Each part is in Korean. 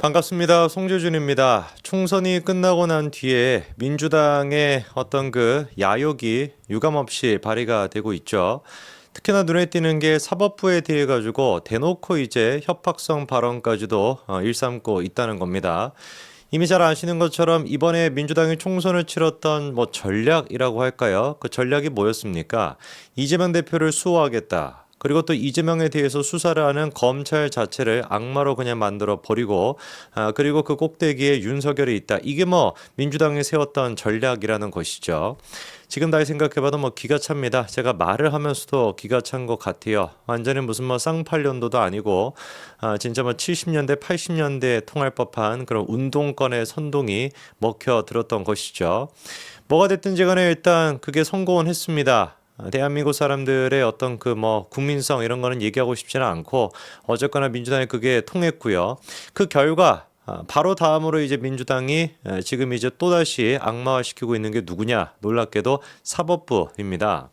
반갑습니다. 송재준입니다. 총선이 끝나고 난 뒤에 민주당의 어떤 그 야욕이 유감없이 발휘가 되고 있죠. 특히나 눈에 띄는 게 사법부에 대해 가지고 대놓고 이제 협박성 발언까지도 일삼고 있다는 겁니다. 이미 잘 아시는 것처럼 이번에 민주당이 총선을 치렀던 뭐 전략이라고 할까요? 그 전략이 뭐였습니까? 이재명 대표를 수호하겠다. 그리고 또 이재명에 대해서 수사를 하는 검찰 자체를 악마로 그냥 만들어 버리고, 그리고 그 꼭대기에 윤석열이 있다. 이게 뭐 민주당이 세웠던 전략이라는 것이죠. 지금 다시 생각해봐도 뭐 기가 찹니다. 제가 말을 하면서도 기가 찬 것 같아요. 완전히 무슨 뭐 쌍팔년도도 아니고, 진짜 뭐 70년대, 80년대에 통할 법한 그런 운동권의 선동이 먹혀 들었던 것이죠. 뭐가 됐든지 간에 일단 그게 성공은 했습니다. 대한민국 사람들의 어떤 그 뭐 국민성 이런 거는 얘기하고 싶지는 않고, 어쨌거나 민주당이 그게 통했고요. 그 결과 바로 다음으로 이제 민주당이 지금 이제 또다시 악마화시키고 있는 게 누구냐? 놀랍게도 사법부입니다.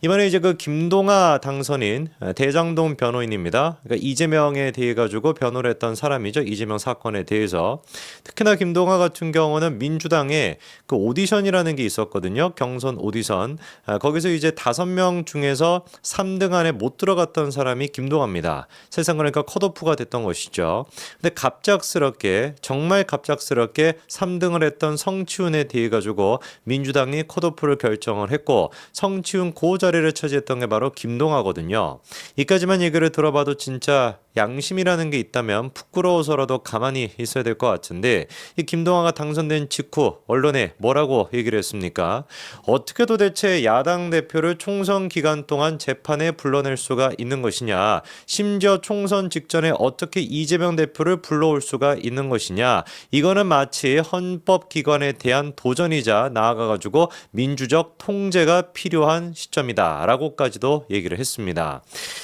이번에 이제 그 김동아 당선인 대장동 변호인입니다. 그러니까 이재명에 대해 가지고 변호를 했던 사람이죠. 이재명 사건에 대해서. 특히나 김동아 같은 경우는 민주당에 그 오디션이라는 게 있었거든요. 경선 오디션. 거기서 이제 5명 중에서 3등 안에 못 들어갔던 사람이 김동아입니다. 세상 그러니까 컷오프가 됐던 것이죠. 근데 갑작스럽게 정말 갑작스럽게 3등을 했던 성치훈에 대해 가지고 민주당이 컷오프를 결정을 했고, 성치훈 고 자리를 차지했던 게 바로 김동아거든요. 이까지만 얘기를 들어봐도 진짜 양심이라는 게 있다면 부끄러워서라도 가만히 있어야 될 것 같은데, 이 김동아가 당선된 직후 언론에 뭐라고 얘기를 했습니까? 어떻게 도대체 야당 대표를 총선 기간 동안 재판에 불러낼 수가 있는 것이냐? 심지어 총선 직전에 어떻게 이재명 대표를 불러올 수가 있는 것이냐? 이거는 마치 헌법기관에 대한 도전이자 나아가가지고 민주적 통제가 필요한 시점이다 라고까지도 얘기를 했습니다.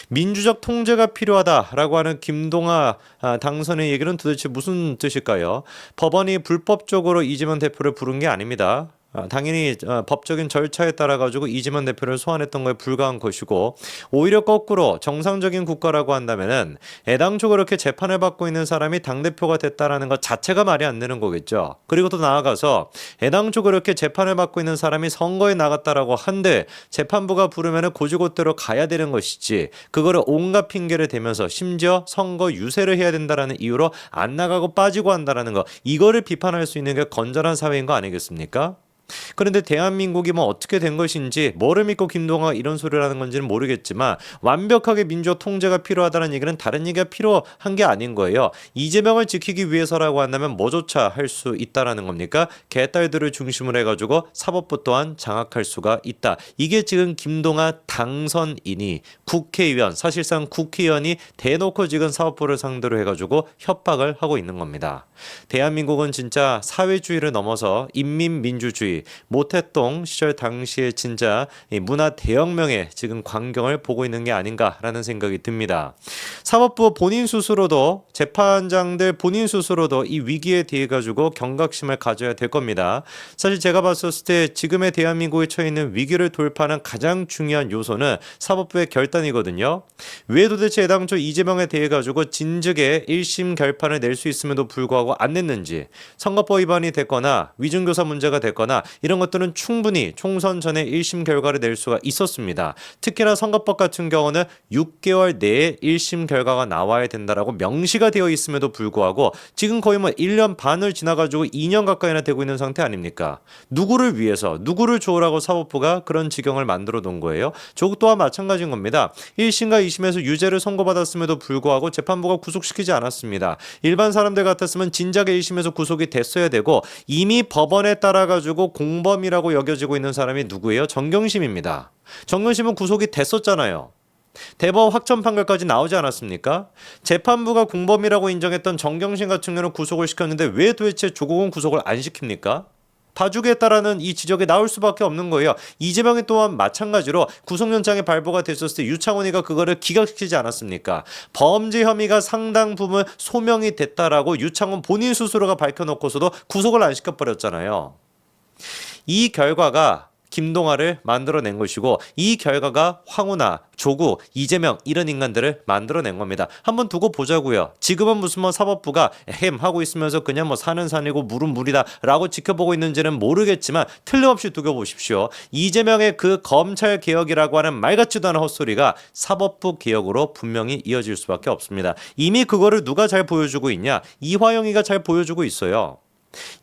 민주적 통제가 필요하다라고 하는 김동아 당선의 얘기는 도대체 무슨 뜻일까요? 법원이 불법적으로 이재명 대표를 부른 게 아닙니다. 당연히 법적인 절차에 따라 가지고 이재명 대표를 소환했던 거에 불과한 것이고, 오히려 거꾸로 정상적인 국가라고 한다면은 애당초 그렇게 재판을 받고 있는 사람이 당대표가 됐다라는 것 자체가 말이 안 되는 거겠죠. 그리고 또 나아가서 애당초 그렇게 재판을 받고 있는 사람이 선거에 나갔다라고 한데 재판부가 부르면은 고지고대로 가야 되는 것이지, 그거를 온갖 핑계를 대면서 심지어 선거 유세를 해야 된다라는 이유로 안 나가고 빠지고 한다라는 거, 이거를 비판할 수 있는 게 건전한 사회인 거 아니겠습니까? 그런데 대한민국이 뭐 어떻게 된 것인지, 뭐를 믿고 김동아가 이런 소리를 하는 건지는 모르겠지만 완벽하게 민주적 통제가 필요하다는 얘기는 다른 얘기가 필요한 게 아닌 거예요. 이재명을 지키기 위해서라고 한다면 뭐조차 할 수 있다라는 겁니까? 개딸들을 중심으로 해가지고 사법부 또한 장악할 수가 있다. 이게 지금 김동아 당선인이 국회의원, 사실상 국회의원이 대놓고 지금 사법부를 상대로 해가지고 협박을 하고 있는 겁니다. 대한민국은 진짜 사회주의를 넘어서 인민민주주의, 모태똥 시절 당시에 진짜 문화 대혁명의 지금 광경을 보고 있는 게 아닌가라는 생각이 듭니다. 사법부 본인 스스로도, 재판장들 본인 스스로도 이 위기에 대해 가지고 경각심을 가져야 될 겁니다. 사실 제가 봤었을 때 지금의 대한민국에 처해 있는 위기를 돌파하는 가장 중요한 요소는 사법부의 결단이거든요. 왜 도대체 애당초 이재명에 대해 가지고 진즉에 1심 결판을 낼 수 있음에도 불구하고 안 냈는지, 선거법 위반이 됐거나 위증교사 문제가 됐거나 이런 것들은 충분히 총선 전에 1심 결과를 낼 수가 있었습니다. 특히나 선거법 같은 경우는 6개월 내에 1심 결과가 나와야 된다라고 명시가 되어 있음에도 불구하고 지금 거의 뭐 1년 반을 지나가지고 2년 가까이나 되고 있는 상태 아닙니까? 누구를 위해서, 누구를 좋으라고 사법부가 그런 지경을 만들어 놓은 거예요? 저것 또한 마찬가지인 겁니다. 1심과 2심에서 유죄를 선고받았음에도 불구하고 재판부가 구속시키지 않았습니다. 일반 사람들 같았으면 진작에 1심에서 구속이 됐어야 되고, 이미 법원에 따라 가지고 공범이라고 여겨지고 있는 사람이 누구예요? 정경심입니다. 정경심은 구속이 됐었잖아요. 대법 확정 판결까지 나오지 않았습니까? 재판부가 공범이라고 인정했던 정경심 같은 경우는 구속을 시켰는데 왜 도대체 조국은 구속을 안 시킵니까? 봐주겠다라는 이 지적이 나올 수밖에 없는 거예요. 이재명이 또한 마찬가지로 구속영장이 발부가 됐었을 때 유창훈이가 그거를 기각시키지 않았습니까? 범죄 혐의가 상당 부분 소명이 됐다라고 유창훈 본인 스스로가 밝혀놓고서도 구속을 안 시켜버렸잖아요. 이 결과가 김동완을 만들어낸 것이고 이 결과가 황운하, 조국, 이재명 이런 인간들을 만들어낸 겁니다. 한번 두고 보자고요. 지금은 무슨 뭐 사법부가 햄 하고 있으면서 그냥 뭐 산은 산이고 물은 물이다 라고 지켜보고 있는지는 모르겠지만 틀림없이 두고 보십시오. 이재명의 그 검찰 개혁이라고 하는 말 같지도 않은 헛소리가 사법부 개혁으로 분명히 이어질 수밖에 없습니다. 이미 그거를 누가 잘 보여주고 있냐? 이화영이가 잘 보여주고 있어요.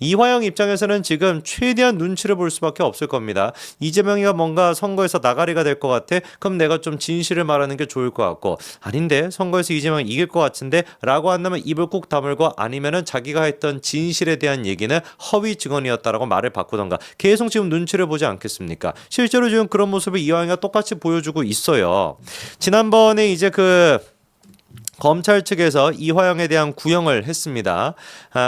이화영 입장에서는 지금 최대한 눈치를 볼 수밖에 없을 겁니다. 이재명이가 뭔가 선거에서 나가리가 될 것 같아? 그럼 내가 좀 진실을 말하는 게 좋을 것 같고, 아닌데 선거에서 이재명이 이길 것 같은데? 라고 한다면 입을 꾹 다물고, 아니면은 자기가 했던 진실에 대한 얘기는 허위 증언이었다라고 말을 바꾸던가, 계속 지금 눈치를 보지 않겠습니까? 실제로 지금 그런 모습을 이화영이가 똑같이 보여주고 있어요. 지난번에 이제 검찰 측에서 이화영에 대한 구형을 했습니다.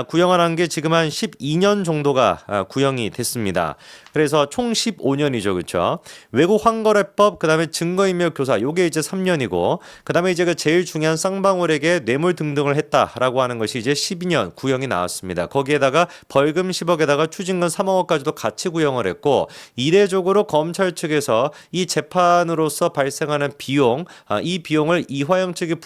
구형을 한 게 지금 한 12년 정도가 구형이 됐습니다. 그래서 총 15년이죠. 그렇죠? 외국 환거래법, 그다음에 증거인멸교사 요게 이제 3년이고, 그다음에 이제 그 제일 중요한 쌍방울에게 뇌물 등등을 했다라고 하는 것이 이제 12년 구형이 나왔습니다. 거기에다가 벌금 10억에다가 추징금 3억까지도 같이 구형을 했고, 이례적으로 검찰 측에서 이 재판으로서 발생하는 비용, 이 비용을 이화영 측이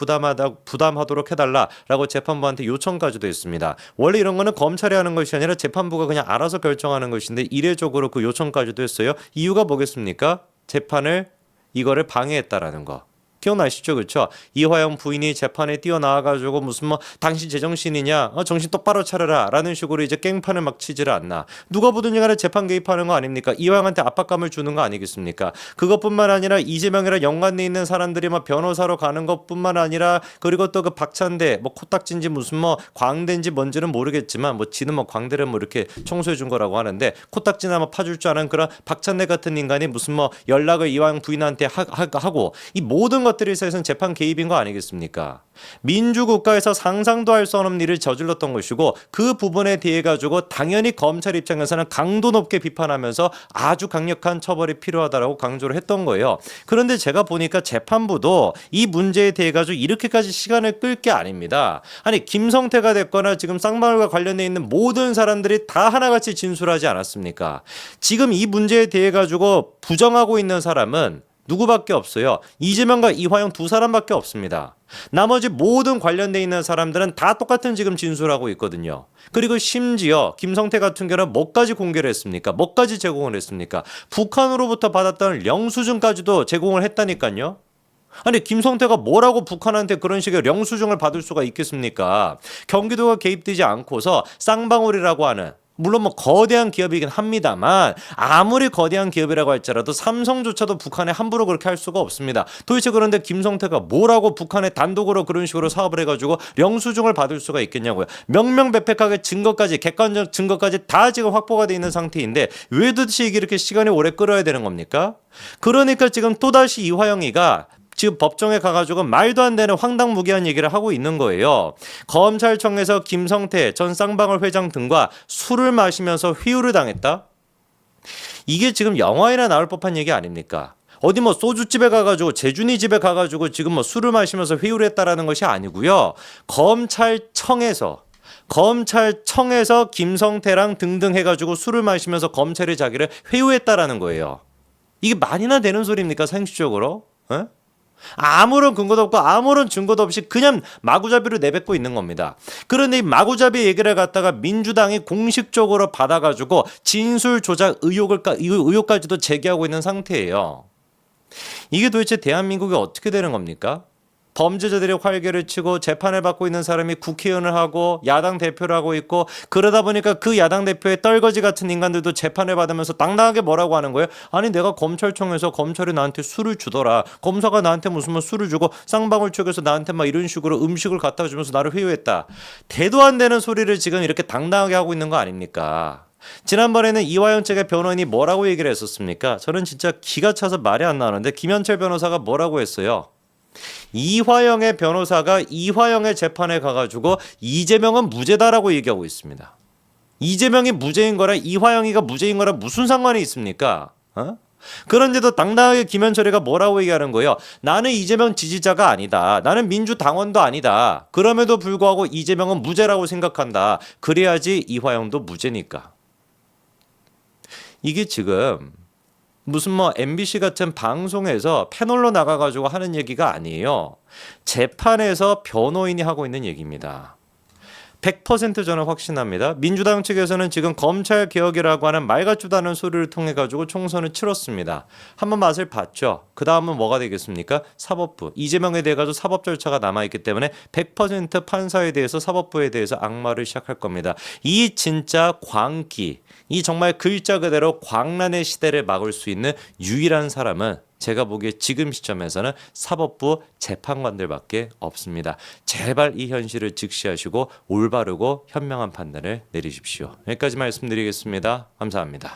부담하도록 해달라라고 재판부한테 요청까지도 했습니다. 원래 이런 거는 검찰이 하는 것이 아니라 재판부가 그냥 알아서 결정하는 것인데 이례적으로 그 요청까지도 했어요. 이유가 뭐겠습니까? 재판을 이거를 방해했다라는 거. 기억나시죠? 그렇죠? 이화영 부인이 재판에 뛰어나와가지고 무슨 뭐 당신 제정신이냐? 정신 똑바로 차려라 라는 식으로 이제 깽판을 막 치지를 않나. 누가 보든 간에 재판 개입하는 거 아닙니까? 이화영한테 압박감을 주는 거 아니겠습니까? 그것뿐만 아니라 이재명이랑 연관돼 있는 사람들이 막 변호사로 가는 것뿐만 아니라, 그리고 또 그 박찬대 뭐 코딱지인지 무슨 뭐 광대인지 뭔지는 모르겠지만, 뭐 지는 뭐 광대를 뭐 이렇게 청소해 준 거라고 하는데, 코딱지나 뭐 파줄 줄 아는 그런 박찬대 같은 인간이 무슨 뭐 연락을 이화영 부인한테 하고, 이 모든 것들이 사실은 재판 개입인 거 아니겠습니까? 민주국가에서 상상도 할 수 없는 일을 저질렀던 것이고, 그 부분에 대해 가지고 당연히 검찰 입장에서는 강도 높게 비판하면서 아주 강력한 처벌이 필요하다라고 강조를 했던 거예요. 그런데 제가 보니까 재판부도 이 문제에 대해 가지고 이렇게까지 시간을 끌 게 아닙니다. 아니, 김성태가 됐거나 지금 쌍방울과 관련돼 있는 모든 사람들이 다 하나같이 진술하지 않았습니까? 지금 이 문제에 대해 가지고 부정하고 있는 사람은 누구밖에 없어요. 이재명과 이화영 두 사람밖에 없습니다. 나머지 모든 관련돼 있는 사람들은 다 똑같은 지금 진술하고 있거든요. 그리고 심지어 김성태 같은 경우는 뭐까지 공개를 했습니까? 뭐까지 제공을 했습니까? 북한으로부터 받았던 영수증까지도 제공을 했다니까요. 아니, 김성태가 뭐라고 북한한테 그런 식의 영수증을 받을 수가 있겠습니까? 경기도가 개입되지 않고서 쌍방울이라고 하는, 물론 뭐 거대한 기업이긴 합니다만, 아무리 거대한 기업이라고 할지라도 삼성조차도 북한에 함부로 그렇게 할 수가 없습니다. 도대체 그런데 김성태가 뭐라고 북한에 단독으로 그런 식으로 사업을 해가지고 영수증을 받을 수가 있겠냐고요. 명명백백하게 증거까지, 객관적 증거까지 다 지금 확보가 돼 있는 상태인데 왜 도대체 이게 이렇게 시간이 오래 끌어야 되는 겁니까? 그러니까 지금 또다시 이화영이가 지금 법정에 가가지고 말도 안 되는 황당무계한 얘기를 하고 있는 거예요. 검찰청에서 김성태 전 쌍방울 회장 등과 술을 마시면서 회유를 당했다? 이게 지금 영화에나 나올 법한 얘기 아닙니까? 어디 뭐 소주집에 가가지고, 재준이 집에 가가지고 지금 뭐 술을 마시면서 회유를 했다라는 것이 아니고요. 검찰청에서 김성태랑 등등 해가지고 술을 마시면서 검찰이 자기를 회유했다라는 거예요. 이게 말이나 되는 소리입니까? 상식적으로? 아무런 근거도 없고 아무런 증거도 없이 그냥 마구잡이로 내뱉고 있는 겁니다. 그런데 이 마구잡이 얘기를 갖다가 민주당이 공식적으로 받아가지고 진술 조작 의혹까지도 제기하고 있는 상태예요. 이게 도대체 대한민국이 어떻게 되는 겁니까? 범죄자들이 활개를 치고 재판을 받고 있는 사람이 국회의원을 하고 야당 대표를 하고 있고, 그러다 보니까 그 야당 대표의 떨거지 같은 인간들도 재판을 받으면서 당당하게 뭐라고 하는 거예요? 아니, 내가 검찰청에서 검찰이 나한테 술을 주더라. 검사가 나한테 무슨 뭐 술을 주고 쌍방울 쪽에서 나한테 막 이런 식으로 음식을 갖다 주면서 나를 회유했다. 대도 안 되는 소리를 지금 이렇게 당당하게 하고 있는 거 아닙니까? 지난번에는 이화영 측의 변호인이 뭐라고 얘기를 했었습니까? 저는 진짜 기가 차서 말이 안 나오는데, 김현철 변호사가 뭐라고 했어요? 이화영의 변호사가 이화영의 재판에 가가지고 이재명은 무죄다라고 얘기하고 있습니다. 이재명이 무죄인 거랑 이화영이가 무죄인 거랑 무슨 상관이 있습니까? 그런데도 당당하게 김현철이가 뭐라고 얘기하는 거예요? 나는 이재명 지지자가 아니다. 나는 민주당원도 아니다. 그럼에도 불구하고 이재명은 무죄라고 생각한다. 그래야지 이화영도 무죄니까. 이게 지금 무슨 뭐 MBC 같은 방송에서 패널로 나가가지고 하는 얘기가 아니에요. 재판에서 변호인이 하고 있는 얘기입니다. 100% 저는 확신합니다. 민주당 측에서는 지금 검찰 개혁이라고 하는 말 같지도 않은 소리를 통해 가지고 총선을 치렀습니다. 한번 맛을 봤죠. 그 다음은 뭐가 되겠습니까? 사법부. 이재명에 대해 가지고 사법 절차가 남아 있기 때문에 100% 판사에 대해서 사법부에 대해서 악마를 시작할 겁니다. 이 진짜 광기, 이 정말 글자 그대로 광란의 시대를 막을 수 있는 유일한 사람은 제가 보기에 지금 시점에서는 사법부 재판관들밖에 없습니다. 제발 이 현실을 직시하시고 올바르고 현명한 판단을 내리십시오. 여기까지 말씀드리겠습니다. 감사합니다.